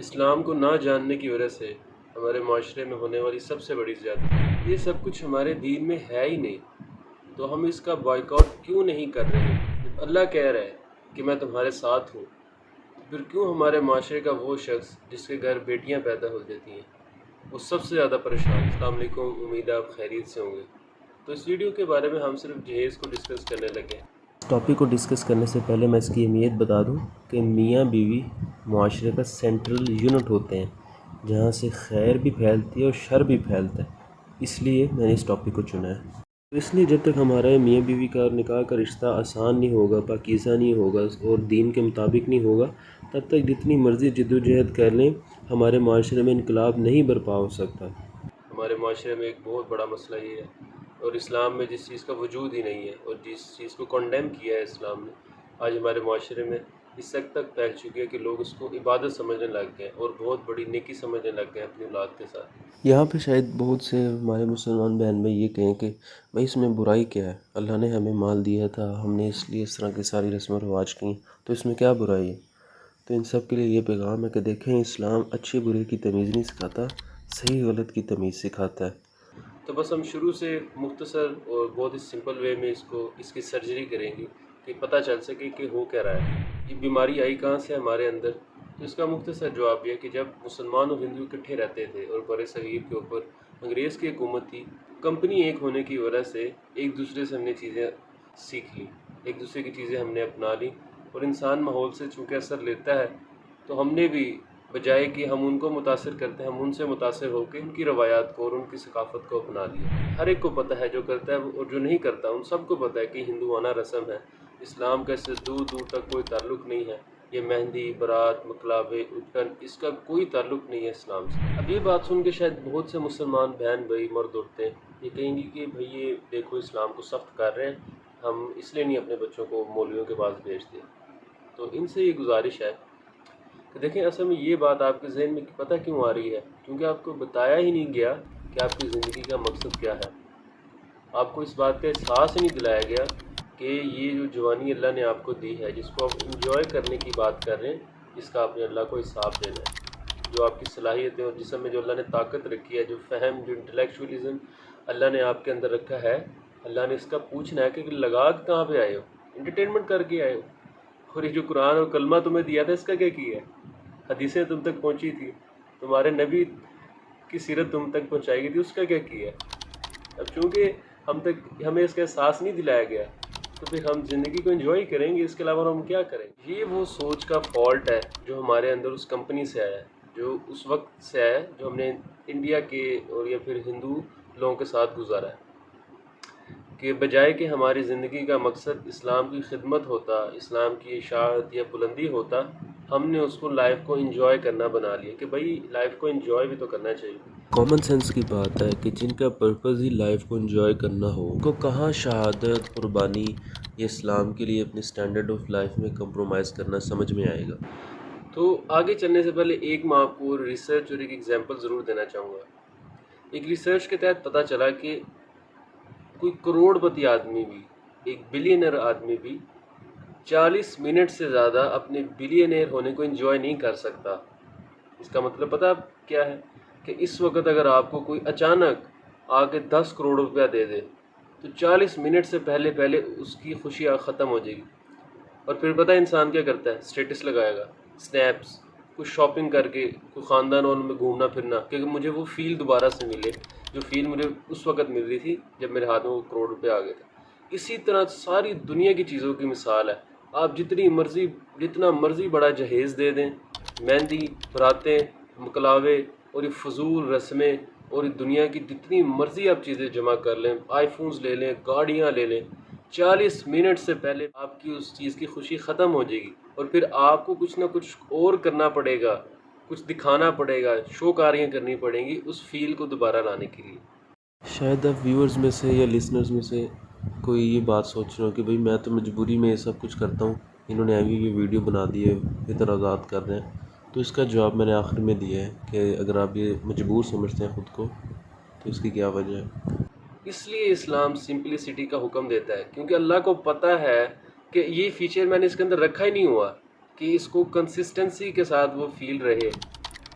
اسلام کو نہ جاننے کی وجہ سے ہمارے معاشرے میں ہونے والی سب سے بڑی زیادتی، یہ سب کچھ ہمارے دین میں ہے ہی نہیں، تو ہم اس کا بائیکاٹ کیوں نہیں کر رہے؟ جب اللہ کہہ رہا ہے کہ میں تمہارے ساتھ ہوں، تو پھر کیوں ہمارے معاشرے کا وہ شخص جس کے گھر بیٹیاں پیدا ہو جاتی ہیں وہ سب سے زیادہ پریشان؟ السلام علیکم، امید ہے آپ خیریت سے ہوں گے۔ تو اس ویڈیو کے بارے میں ہم صرف جہیز کو ڈسکس کرنے لگے ہیں۔ ٹاپک کو ڈسکس کرنے سے پہلے میں اس کی اہمیت بتا دوں کہ میاں بیوی معاشرے کا سینٹرل یونٹ ہوتے ہیں جہاں سے خیر بھی پھیلتی ہے اور شر بھی پھیلتا ہے، اس لیے میں نے اس ٹاپک کو چنا ہے۔ اس لیے جب تک ہمارا میاں بیوی کا نکاح کا رشتہ آسان نہیں ہوگا، پاکیزہ نہیں ہوگا اور دین کے مطابق نہیں ہوگا، تب تک جتنی مرضی جد و جہد کر لیں ہمارے معاشرے میں انقلاب نہیں برپا ہو سکتا۔ ہمارے معاشرے میں ایک بہت بڑا مسئلہ یہ ہے، اور اسلام میں جس چیز کا وجود ہی نہیں ہے اور جس چیز کو کنڈیم کیا ہے اسلام نے، آج ہمارے معاشرے میں اس حد تک پھیل چکی ہے کہ لوگ اس کو عبادت سمجھنے لگ گئے ہیں اور بہت بڑی نیکی سمجھنے لگ گئے ہیں اپنی اولاد کے ساتھ۔ یہاں پہ شاید بہت سے ہمارے مسلمان بہن بھائی یہ کہیں کہ بھائی اس میں برائی کیا ہے؟ اللہ نے ہمیں مال دیا تھا، ہم نے اس لیے اس طرح کی ساری رسم و رواج کی، تو اس میں کیا برائی ہے؟ تو ان سب کے لیے یہ پیغام ہے کہ دیکھیں، اسلام اچھے برے کی تمیز نہیں سکھاتا، صحیح غلط کی تمیز سکھاتا ہے۔ تو بس ہم شروع سے مختصر اور بہت ہی سمپل وے میں اس کی سرجری کریں گے کہ پتہ چل سکے کہ ہو کیا رہا ہے، یہ بیماری آئی کہاں سے ہمارے اندر۔ تو اس کا مختصر جواب یہ کہ جب مسلمان اور ہندو اکٹھے رہتے تھے اور بر صغیر کے اوپر انگریز کی حکومت تھی، کمپنی ایک ہونے کی وجہ سے ایک دوسرے سے ہم نے چیزیں سیکھ لی، ایک دوسرے کی چیزیں ہم نے اپنا لی، اور انسان ماحول سے چونکہ اثر لیتا ہے تو ہم نے بھی بجائے کہ ہم ان کو متاثر کرتے ہیں، ہم ان سے متاثر ہو کے ان کی روایات کو اور ان کی ثقافت کو اپنا لیا۔ ہر ایک کو پتہ ہے، جو کرتا ہے اور جو نہیں کرتا، ان سب کو پتہ ہے کہ ہندوانہ رسم ہے، اسلام کا اس سے دور دور تک کوئی تعلق نہیں ہے۔ یہ مہندی، برات، مکلاوے، اٹھن، اس کا کوئی تعلق نہیں ہے اسلام سے۔ اب یہ بات سن کے شاید بہت سے مسلمان بہن بھائی مرد عورتیں یہ کہیں گی کہ بھئی یہ دیکھو اسلام کو سخت کر رہے ہیں، ہم اس لیے نہیں اپنے بچوں کو مولویوں کے پاس بھیجتے۔ تو ان سے یہ گزارش ہے کہ دیکھیں، اصل میں یہ بات آپ کے ذہن میں پتہ کیوں آ رہی ہے؟ کیونکہ آپ کو بتایا ہی نہیں گیا کہ آپ کی زندگی کا مقصد کیا ہے۔ آپ کو اس بات کا احساس ہی نہیں دلایا گیا کہ یہ جو جوانی اللہ نے آپ کو دی ہے، جس کو آپ انجوائے کرنے کی بات کر رہے ہیں، اس کا آپ نے اللہ کو حساب دینا ہے۔ جو آپ کی صلاحیتیں اور جسم میں جو اللہ نے طاقت رکھی ہے، جو فہم، جو انٹلیکچولیزم اللہ نے آپ کے اندر رکھا ہے، اللہ نے اس کا پوچھنا ہے کہ لگا کے کہاں پہ آئے ہو؟ انٹرٹینمنٹ کر کے آئے ہو؟ اور یہ جو قرآن اور کلمہ تمہیں دیا تھا، اس کا کیا کیا ہے؟ حدیثیں تم تک پہنچی تھی، تمہارے نبی کی سیرت تم تک پہنچائی گئی تھی، اس کا کیا کیا ہے؟ اب چونکہ ہمیں اس کا احساس نہیں دلایا گیا، تو پھر ہم زندگی کو انجوائے کریں گے، اس کے علاوہ ہم کیا کریں؟ یہ وہ سوچ کا فالٹ ہے جو ہمارے اندر اس کمپنی سے آیا ہے، جو اس وقت سے آیا ہے جو ہم نے انڈیا کے اور یا پھر ہندو لوگوں کے ساتھ گزارا ہے، کہ بجائے کہ ہماری زندگی کا مقصد اسلام کی خدمت ہوتا، اسلام کی اشاعت یا بلندی ہوتا، ہم نے اس کو لائف کو انجوائے کرنا بنا لیا کہ بھائی لائف کو انجوائے بھی تو کرنا چاہیے۔ کامن سینس کی بات ہے کہ جن کا پرپز ہی لائف کو انجوائے کرنا ہو، ان کو کہاں شہادت، قربانی یا اسلام کے لیے اپنے سٹینڈرڈ آف لائف میں کمپرومائز کرنا سمجھ میں آئے گا۔ تو آگے چلنے سے پہلے ایک میں آپ کو ریسرچ اور ایک ایگزامپل ضرور دینا چاہوں گا۔ ایک ریسرچ کے تحت پتہ چلا کہ کوئی کروڑ پتی آدمی بھی، ایک بلینئر آدمی بھی 40 منٹ سے زیادہ اپنے بلینئر ہونے کو انجوائے نہیں کر سکتا۔ اس کا مطلب پتہ کیا ہے؟ کہ اس وقت اگر آپ کو کوئی اچانک آ کے 10 کروڑ روپیہ دے دے تو 40 منٹ سے پہلے اس کی خوشی ختم ہو جائے گی، اور پھر پتہ انسان کیا کرتا ہے؟ اسٹیٹس لگائے گا، سنیپس، کچھ شاپنگ کر کے، کوئی خاندان والوں میں گھومنا پھرنا، کیونکہ مجھے وہ فیل دوبارہ سے ملے جو فیل مجھے اس وقت مل رہی تھی جب میرے ہاتھ میں وہ کروڑ روپے آ گئے تھے۔ اسی طرح ساری دنیا کی چیزوں کی مثال ہے۔ آپ جتنا مرضی بڑا جہیز دے دیں، مہندی، براتیں، مکلاوے اور یہ فضول رسمیں اور دنیا کی جتنی مرضی آپ چیزیں جمع کر لیں، آئی فونز لے لیں، گاڑیاں لے لیں، 40 منٹ سے پہلے آپ کی اس چیز کی خوشی ختم ہو جائے گی، اور پھر آپ کو کچھ نہ کچھ اور کرنا پڑے گا، کچھ دکھانا پڑے گا، شوکاریاں کرنی پڑیں گی اس فیل کو دوبارہ لانے کے لیے۔ شاید اب ویورز میں سے یا لسنرز میں سے کوئی یہ بات سوچ رہا ہو کہ بھئی میں تو مجبوری میں یہ سب کچھ کرتا ہوں، انہوں نے ابھی یہ ویڈیو بنا دی ہے، اعتراضات کر رہے ہیں۔ تو اس کا جواب میں نے آخر میں دیا ہے کہ اگر آپ یہ مجبور سمجھتے ہیں خود کو تو اس کی کیا وجہ ہے۔ اس لیے اسلام سمپلسٹی کا حکم دیتا ہے، کیونکہ اللہ کو پتہ ہے کہ یہ فیچر میں نے اس کے اندر رکھا ہی نہیں ہوا کہ اس کو کنسسٹنسی کے ساتھ وہ فیل رہے۔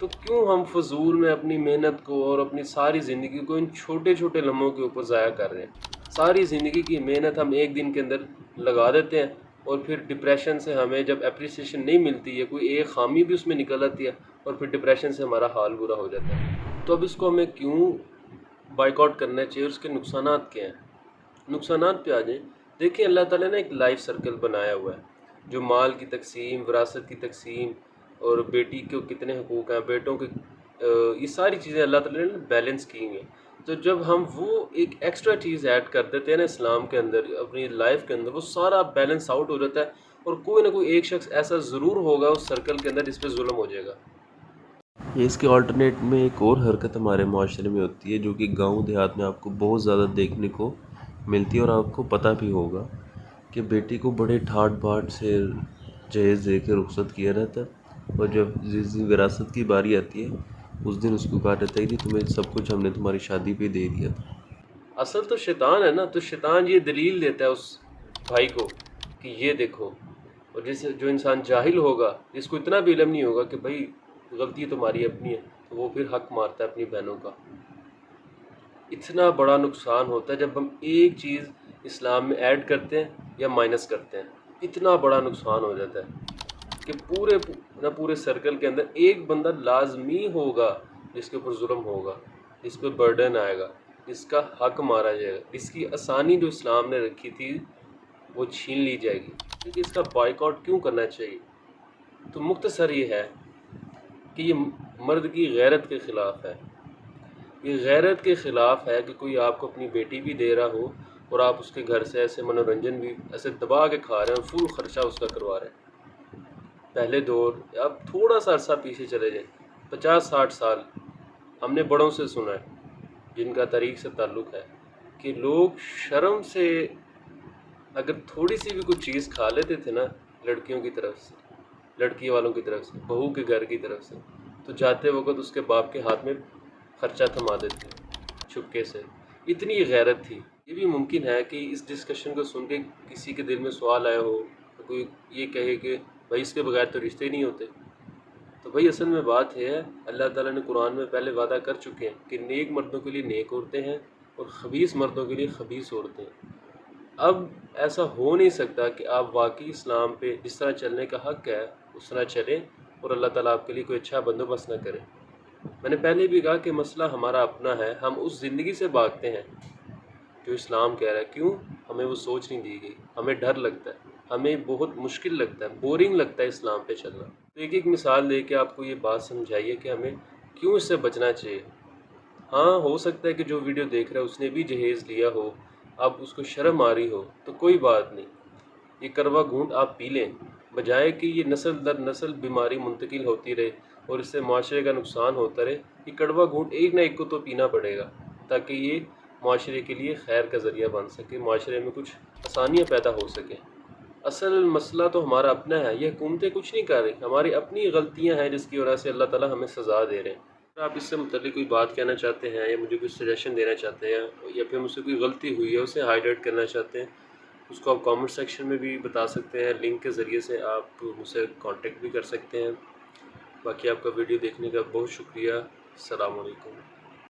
تو کیوں ہم فضول میں اپنی محنت کو اور اپنی ساری زندگی کو ان چھوٹے چھوٹے لمحوں کے اوپر ضائع کر رہے ہیں؟ ساری زندگی کی محنت ہم ایک دن کے اندر لگا دیتے ہیں، اور پھر ڈپریشن سے ہمیں جب اپریسیشن نہیں ملتی ہے، کوئی ایک خامی بھی اس میں نکل آتی ہے، اور پھر ڈپریشن سے ہمارا حال برا ہو جاتا ہے۔ تو اب اس کو ہمیں کیوں بائک آؤٹ کرنا چاہیے، اور اس کے نقصانات کیا ہیں؟ نقصانات پہ آ جائیں، دیکھیں اللہ تعالیٰ نے ایک لائف سرکل بنایا ہوا ہے، جو مال کی تقسیم، وراثت کی تقسیم، اور بیٹی کو کتنے حقوق ہیں، بیٹوں کے یہ ساری چیزیں اللہ تعالیٰ نے بیلنس کی ہیں۔ تو جب ہم وہ ایک ایکسٹرا چیز ایڈ کر دیتے ہیں نا اسلام کے اندر، اپنی لائف کے اندر، وہ سارا بیلنس آؤٹ ہو جاتا ہے، اور کوئی نہ کوئی ایک شخص ایسا ضرور ہوگا اس سرکل کے اندر جس پہ ظلم ہو جائے گا۔ یہ اس کے آلٹرنیٹ میں ایک اور حرکت ہمارے معاشرے میں ہوتی ہے، جو کہ گاؤں دیہات میں آپ کو بہت زیادہ دیکھنے کو ملتی ہے، اور آپ کو پتہ بھی ہوگا کہ بیٹی کو بڑے ٹھاٹ باٹ سے جہیز دے کے رخصت کیا رہتا ہے، اور جب جس دن وراثت کی باری آتی ہے اس دن اس کو کہا جاتا ہے کہ تمہیں سب کچھ ہم نے تمہاری شادی پہ دے دیا تھا۔ اصل تو شیطان ہے نا، تو شیطان یہ دلیل دیتا ہے اس بھائی کو کہ یہ دیکھو، اور جو انسان جاہل ہوگا، جس کو اتنا بھی علم نہیں ہوگا کہ بھائی غلطی تمہاری اپنی ہے، تو وہ پھر حق مارتا ہے اپنی بہنوں کا۔ اتنا بڑا نقصان ہوتا ہے جب ہم ایک چیز اسلام میں ایڈ کرتے ہیں یا مائنس کرتے ہیں، اتنا بڑا نقصان ہو جاتا ہے کہ پورے سرکل کے اندر ایک بندہ لازمی ہوگا جس کے اوپر ظلم ہوگا، جس پہ برڈن آئے گا، جس کا حق مارا جائے گا، جس کی آسانی جو اسلام نے رکھی تھی وہ چھین لی جائے گی۔ کیونکہ اس کا بائک آؤٹ کیوں کرنا چاہیے؟ تو مختصر یہ ہے کہ یہ مرد کی غیرت کے خلاف ہے۔ یہ غیرت کے خلاف ہے کہ کوئی آپ کو اپنی بیٹی بھی دے رہا ہو، اور آپ اس کے گھر سے ایسے منورنجن بھی ایسے دبا کے کھا رہے ہیں، اور فل خرچہ اس کا کروا رہے ہیں۔ پہلے دور، اب تھوڑا سا عرصہ پیچھے چلے جائیں، 50-60 سال، ہم نے بڑوں سے سنا ہے جن کا تاریخ سے تعلق ہے کہ لوگ شرم سے اگر تھوڑی سی بھی کچھ چیز کھا لیتے تھے نا، لڑکیوں کی طرف سے، لڑکی والوں کی طرف سے، بہو کے گھر کی طرف سے، تو جاتے وقت اس کے باپ کے ہاتھ میں خرچہ تھما دیتے چھپکے سے۔ اتنی غیرت تھی۔ یہ بھی ممکن ہے کہ اس ڈسکشن کو سن کے کسی کے دل میں سوال آیا ہو، کوئی یہ کہے کہ بھائی اس کے بغیر تو رشتے نہیں ہوتے۔ تو بھائی اصل میں بات ہے، اللہ تعالیٰ نے قرآن میں پہلے وعدہ کر چکے ہیں کہ نیک مردوں کے لیے نیک عورتیں ہیں، اور خبیث مردوں کے لیے خبیث عورتیں ہیں۔ اب ایسا ہو نہیں سکتا کہ آپ واقعی اسلام پہ جس طرح چلنے کا حق ہے اس طرح چلیں، اور اللہ تعالیٰ آپ کے لیے کوئی اچھا بندوبست نہ کرے۔ میں نے پہلے بھی کہا کہ مسئلہ ہمارا اپنا ہے، ہم اس زندگی سے بھاگتے ہیں جو اسلام کہہ رہا ہے۔ کیوں؟ ہمیں وہ سوچ نہیں دی گئی، ہمیں ڈر لگتا ہے، ہمیں بہت مشکل لگتا ہے، بورنگ لگتا ہے اسلام پہ چلنا۔ تو ایک مثال دے کے آپ کو یہ بات سمجھائیے کہ ہمیں کیوں اس سے بچنا چاہیے۔ ہاں، ہو سکتا ہے کہ جو ویڈیو دیکھ رہا ہے اس نے بھی جہیز لیا ہو، اب اس کو شرم آ رہی ہو، تو کوئی بات نہیں، یہ کروا گھونٹ آپ پی لیں، بجائے کہ یہ نسل در نسل بیماری منتقل ہوتی رہے اور اس سے معاشرے کا نقصان ہوتا رہے۔ یہ کڑوا گھونٹ ایک نہ ایک کو تو پینا پڑے گا، تاکہ یہ معاشرے کے لیے خیر کا ذریعہ بن سکے، معاشرے میں کچھ آسانیاں پیدا ہو سکیں۔ اصل مسئلہ تو ہمارا اپنا ہے، یہ حکومتیں کچھ نہیں کر رہی، ہماری اپنی غلطیاں ہیں جس کی وجہ سے اللہ تعالیٰ ہمیں سزا دے رہے ہیں۔ اگر آپ اس سے متعلق کوئی بات کہنا چاہتے ہیں، یا مجھے کوئی سجیشن دینا چاہتے ہیں، یا پھر مجھ سے کوئی غلطی ہوئی ہے اسے ہائیڈ آؤٹ کرنا چاہتے ہیں، اس کو آپ کامنٹ سیکشن میں بھی بتا سکتے ہیں، لنک کے ذریعے سے آپ مجھ سے کانٹیکٹ بھی کر سکتے ہیں۔ باقی آپ کا ویڈیو دیکھنے کا بہت شکریہ۔ السلام علیکم۔